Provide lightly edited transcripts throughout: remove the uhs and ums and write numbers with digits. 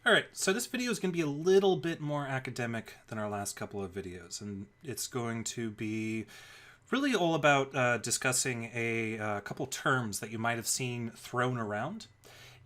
All right, so this video is going to be a little bit more academic than our last couple of videos, and it's going to be really all about discussing a couple terms that you might have seen thrown around.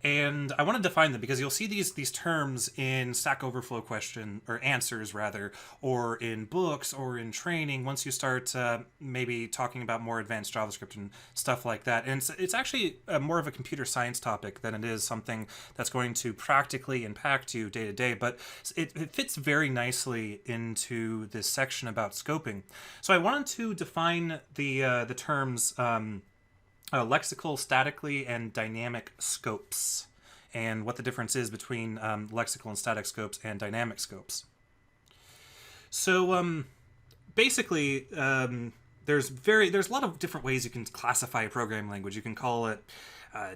And I want to define them because you'll see these terms in Stack Overflow question or answers rather, or in books or in training once you start maybe talking about more advanced JavaScript and stuff like that. And it's actually more of a computer science topic than it is something that's going to practically impact you day to day, but it fits very nicely into this section about scoping. So I wanted to define the terms lexical, statically, and dynamic scopes, and what the difference is between lexical and static scopes and dynamic scopes. So basically, there's a lot of different ways you can classify a programming language. You can call it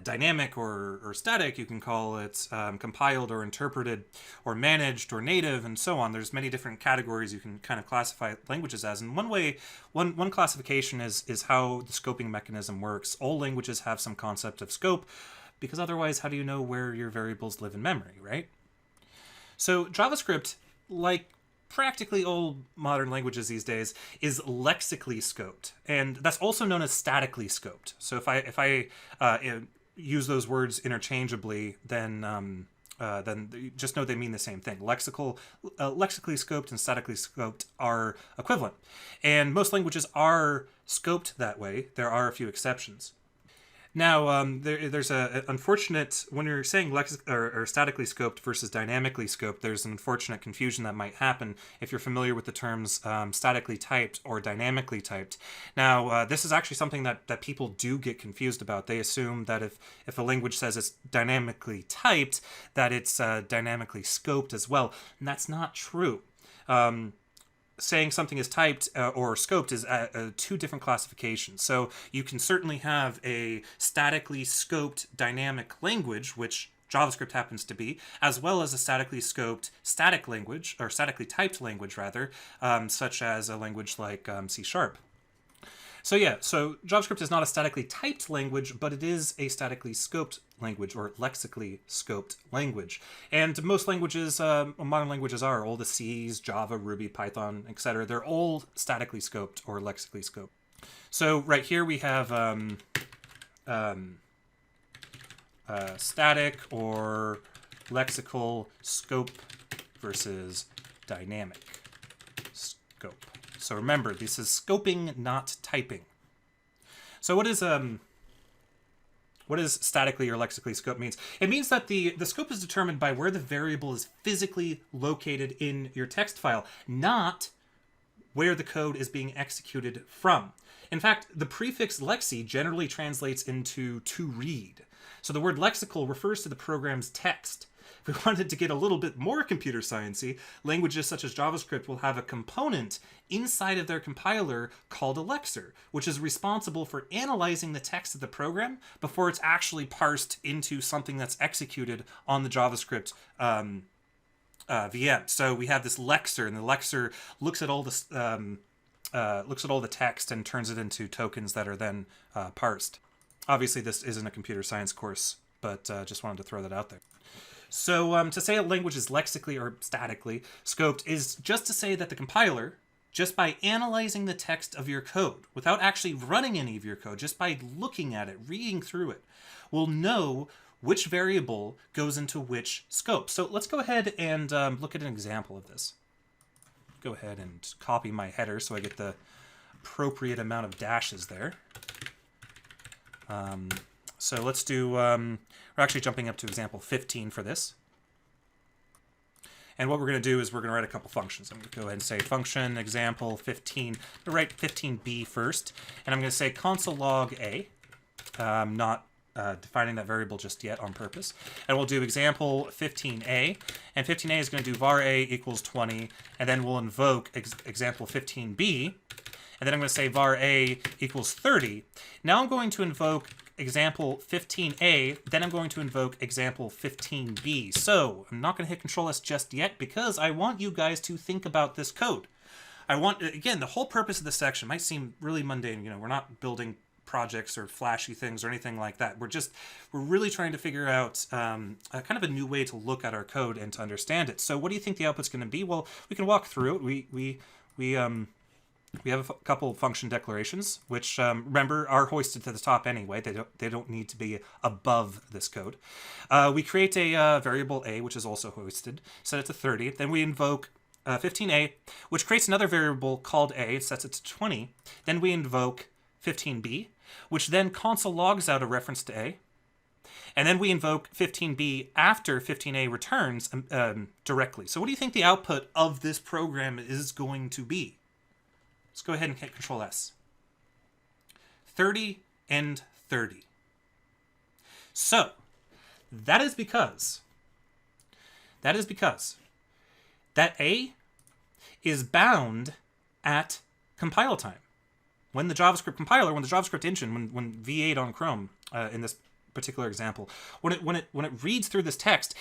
dynamic or static. You can call it compiled or interpreted or managed or native and so on. There's many different categories you can kind of classify languages as. And one classification is how the scoping mechanism works. All languages have some concept of scope, because otherwise how do you know where your variables live in memory, right? So JavaScript, like practically all modern languages these days, is lexically scoped, and that's also known as statically scoped. So if I use those words interchangeably, then just know they mean the same thing. Lexically scoped and statically scoped are equivalent, and most languages are scoped that way. There are a few exceptions. Now, there's an unfortunate, when you're saying or statically scoped versus dynamically scoped, there's an unfortunate confusion that might happen if you're familiar with the terms statically typed or dynamically typed. Now, this is actually something that people do get confused about. They assume that if a language says it's dynamically typed, that it's dynamically scoped as well, and that's not true. Saying something is typed or scoped is two different classifications. So you can certainly have a statically scoped dynamic language, which JavaScript happens to be, as well as a statically scoped static language, or statically typed language rather, such as a language like C#. So yeah, so JavaScript is not a statically typed language, but it is a statically scoped language, or lexically scoped language. And most languages, modern languages are, all the C's, Java, Ruby, Python, etc. They're all statically scoped or lexically scoped. So right here we have static or lexical scope versus dynamic scope. So remember, this is scoping, not typing. So what is statically or lexically scope means? It means that the scope is determined by where the variable is physically located in your text file, not where the code is being executed from. In fact, the prefix lexi generally translates into to read. So the word lexical refers to the program's text. If we wanted to get a little bit more computer sciencey, languages such as JavaScript will have a component inside of their compiler called a lexer, which is responsible for analyzing the text of the program before it's actually parsed into something that's executed on the JavaScript VM. So we have this lexer, and the lexer looks at all the text and turns it into tokens that are then parsed. Obviously, this isn't a computer science course, but just wanted to throw that out there. So to say a language is lexically or statically scoped is just to say that the compiler, just by analyzing the text of your code, without actually running any of your code, just by looking at it, reading through it, will know which variable goes into which scope. So let's go ahead and look at an example of this. Go ahead and copy my header so I get the appropriate amount of dashes there. So let's do, we're actually jumping up to example 15 for this. And what we're going to do is we're going to write a couple functions. I'm going to go ahead and say function example 15. I'm going to write 15b first, and I'm going to say console log a. Not defining that variable just yet on purpose. And we'll do example 15a, and 15a is going to do var a equals 20, and then we'll invoke example 15b, and then I'm going to say var a equals 30. Now I'm going to invoke example 15a, then I'm going to invoke example 15b. So I'm not going to hit Control S just yet because I want you guys to think about this code. I want, again, the whole purpose of this section might seem really mundane. You know, we're not building projects or flashy things or anything like that. We're really trying to figure out a kind of a new way to look at our code and to understand it. So what do you think the output's going to be? Well, we can walk through it. We have a couple function declarations, which remember are hoisted to the top anyway. They don't need to be above this code. We create a variable a, which is also hoisted, set it to 30. Then we invoke 15a, which creates another variable called a, sets it to 20. Then we invoke 15b, which then console logs out a reference to a. And then we invoke 15b after 15a returns directly. So what do you think the output of this program is going to be? Let's go ahead and hit Control S. 30 and 30. So that is because that a is bound at compile time. When the JavaScript compiler, when the JavaScript engine, when V8 on Chrome in this particular example, when it reads through this text,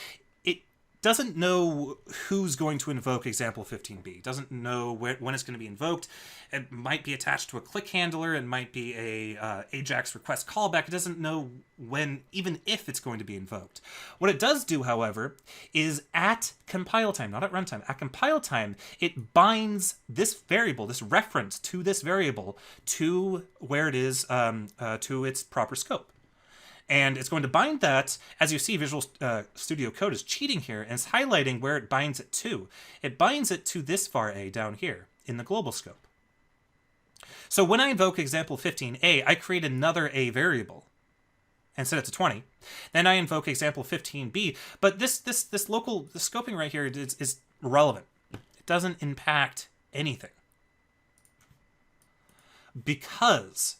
it doesn't know who's going to invoke example 15b. It doesn't know when it's going to be invoked. It might be attached to a click handler. It might be a AJAX request callback. It doesn't know when, even if it's going to be invoked. What it does do, however, is at compile time, not at runtime, at compile time, it binds this variable, this reference to this variable, to where it is, to its proper scope. And it's going to bind that, as you see, Visual Studio Code is cheating here, and it's highlighting where it binds it to. It binds it to this var a down here in the global scope. So when I invoke example 15a, I create another a variable and set it to 20. Then I invoke example 15b, but this local scoping right here is irrelevant. It doesn't impact anything. Because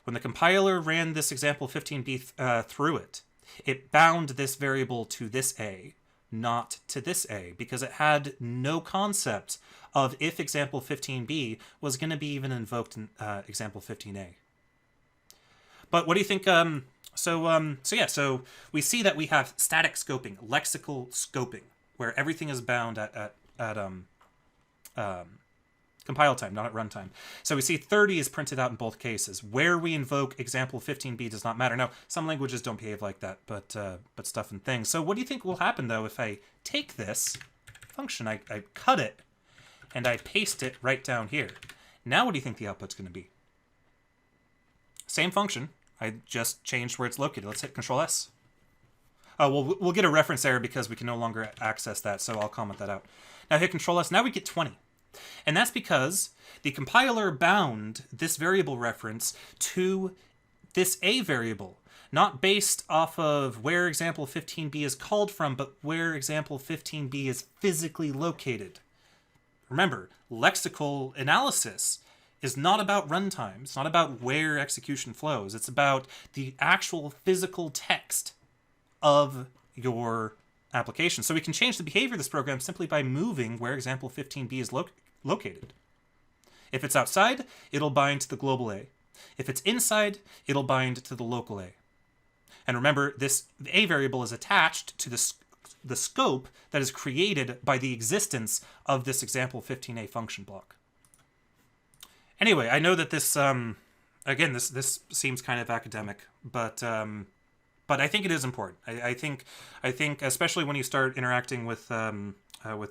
when the compiler ran this example 15b through it, it bound this variable to this a, not to this a, because it had no concept of if example 15b was going to be even invoked in example 15a. But what do you think? So we see that we have static scoping, lexical scoping, where everything is bound at compile time, not at runtime. So we see 30 is printed out in both cases. Where we invoke example 15b does not matter. Now, some languages don't behave like that, but stuff and things. So what do you think will happen, though, if I take this function, I cut it, and I paste it right down here? Now what do you think the output's going to be? Same function. I just changed where it's located. Let's hit Control S. Oh, well, we'll get a reference error because we can no longer access that, so I'll comment that out. Now hit Control S. Now we get 20. And that's because the compiler bound this variable reference to this a variable, not based off of where example 15b is called from, but where example 15b is physically located. Remember, lexical analysis is not about runtime. It's not about where execution flows. It's about the actual physical text of your application. So we can change the behavior of this program simply by moving where example 15b is located. If it's outside, it'll bind to the global A. If it's inside, it'll bind to the local A. And remember, the A variable is attached to the scope that is created by the existence of this example 15a function block. Anyway, I know that this, again, this seems kind of academic, but I think it is important. I think especially when you start interacting with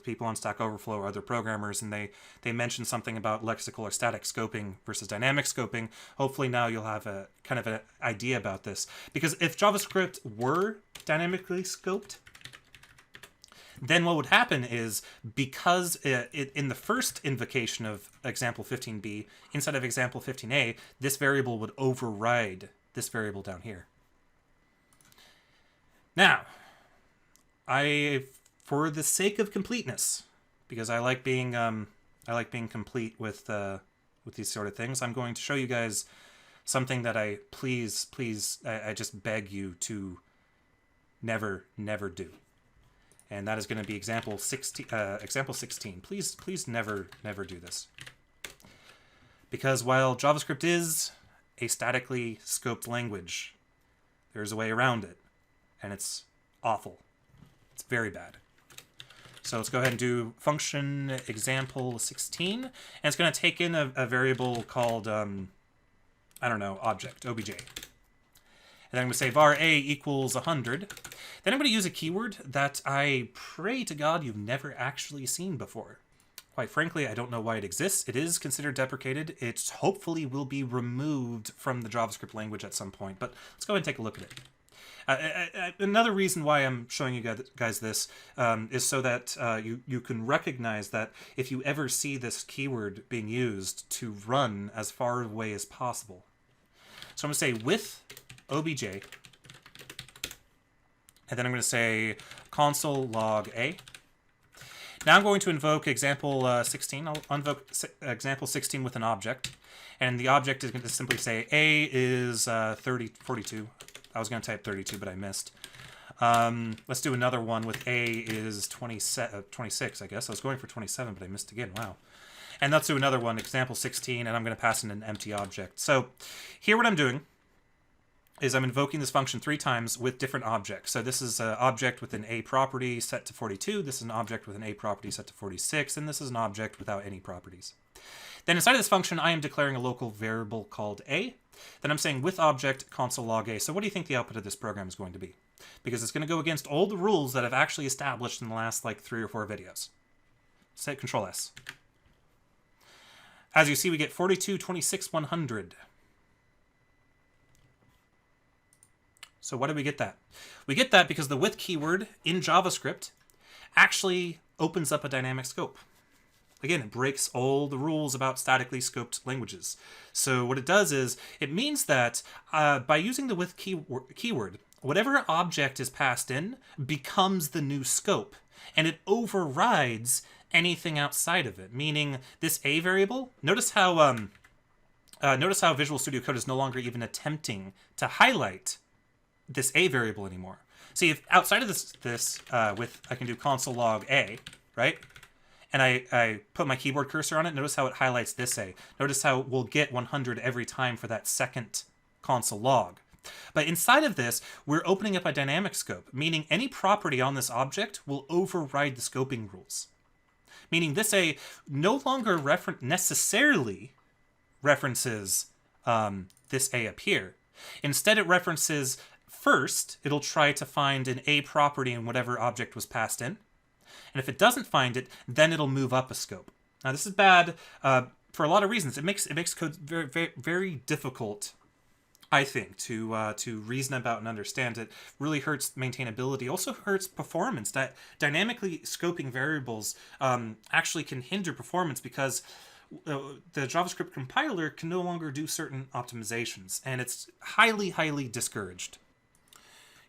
people on Stack Overflow or other programmers, and they mention something about lexical or static scoping versus dynamic scoping, hopefully now you'll have a kind of an idea about this. Because if JavaScript were dynamically scoped, then what would happen is, because in the first invocation of example 15b, instead of example 15a, this variable would override this variable down here. Now, for the sake of completeness, because I like being complete with these sort of things, I'm going to show you guys something that I just beg you to never do. And that is going to be example 16. Please never do this. Because while JavaScript is a statically scoped language, there's a way around it. And it's awful. It's very bad. So let's go ahead and do function example 16. And it's going to take in a variable called I don't know, object, obj. And then I'm going to say var a equals 100. Then I'm going to use a keyword that I pray to God you've never actually seen before. Quite frankly, I don't know why it exists. It is considered deprecated. It hopefully will be removed from the JavaScript language at some point, but let's go ahead and take a look at it. Another reason why I'm showing you guys this is so that you can recognize that if you ever see this keyword being used, to run as far away as possible. So I'm going to say with obj, and then I'm going to say console log a. Now I'm going to invoke example 16. I'll invoke example 16 with an object. And the object is going to simply say a is 42. I was going to type 32, but I missed. Let's do another one with a is 26, I guess. I was going for 27, but I missed again. Wow. And let's do another one, example 16, and I'm going to pass in an empty object. So here what I'm doing is I'm invoking this function 3 times with different objects. So this is an object with an a property set to 42, this is an object with an a property set to 46, and this is an object without any properties. Then inside of this function, I am declaring a local variable called a. Then I'm saying with object console log a. So what do you think the output of this program is going to be? Because it's going to go against all the rules that I've actually established in the last like 3 or 4 videos. Say Control S. As you see, we get 42, 26, 100. So why do we get that? We get that because the with keyword in JavaScript actually opens up a dynamic scope. Again, it breaks all the rules about statically scoped languages. So what it does is, it means that by using the with keyword, whatever object is passed in becomes the new scope, and it overrides anything outside of it. Meaning, this a variable, notice how Visual Studio Code is no longer even attempting to highlight this a variable anymore. See, if outside of this with I can do console log a, right? And I put my keyboard cursor on it, notice how it highlights this a. Notice how we'll get 100 every time for that second console log. But inside of this, we're opening up a dynamic scope, meaning any property on this object will override the scoping rules. Meaning this a no longer necessarily references this a up here. Instead, it references first, it'll try to find an a property in whatever object was passed in. And if it doesn't find it, then it'll move up a scope. Now this is bad for a lot of reasons. It makes code very, very, very difficult, I think, to reason about and understand. It really hurts maintainability. Also hurts performance. That dynamically scoping variables actually can hinder performance because the JavaScript compiler can no longer do certain optimizations, and it's highly, highly discouraged.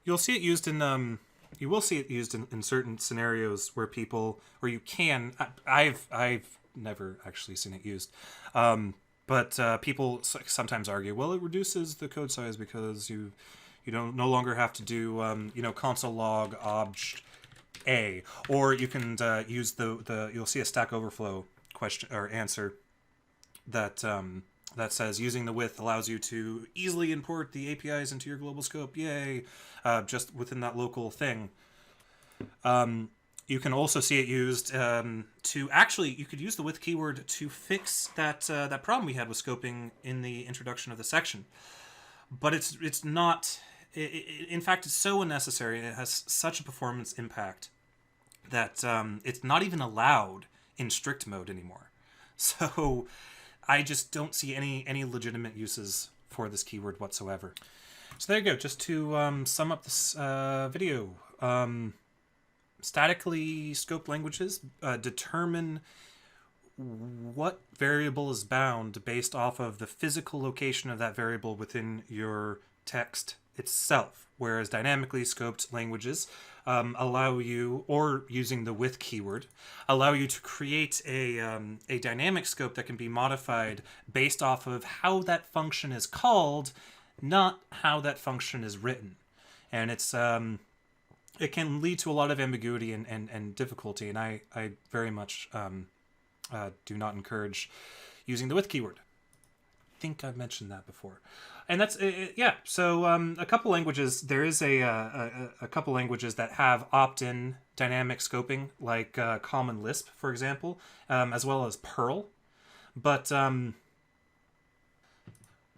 You'll see it used in you will see it used in certain scenarios where you can. I've never actually seen it used, but people sometimes argue, well, it reduces the code size because you don't no longer have to do console log obj a, or you can use you'll see a Stack Overflow question or answer that that says using the with allows you to easily import the APIs into your global scope. Yay! Just within that local thing. You can also see it used to actually, you could use the with keyword to fix that problem we had with scoping in the introduction of the section. But it's not. In fact, it's so unnecessary and it has such a performance impact that it's not even allowed in strict mode anymore. So I just don't see any legitimate uses for this keyword whatsoever. So there you go. Just to sum up this video, statically scoped languages determine what variable is bound based off of the physical location of that variable within your text itself, whereas dynamically scoped languages allow you, or using the with keyword, allow you to create a dynamic scope that can be modified based off of how that function is called, not how that function is written. And it's it can lead to a lot of ambiguity and difficulty, and I very much do not encourage using the with keyword. I think I've mentioned that before. And that's yeah. So a couple languages. There is a couple languages that have opt-in dynamic scoping, like Common Lisp, for example, as well as Perl. But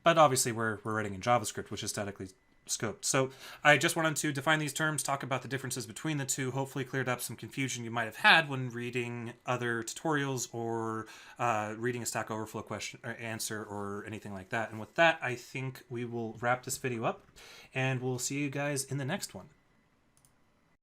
but obviously we're writing in JavaScript, which is statically scoped. So I just wanted to define these terms, talk about the differences between the two, hopefully cleared up some confusion you might have had when reading other tutorials or reading a Stack Overflow question or answer or anything like that. And with that, I think we will wrap this video up, and we'll see you guys in the next one.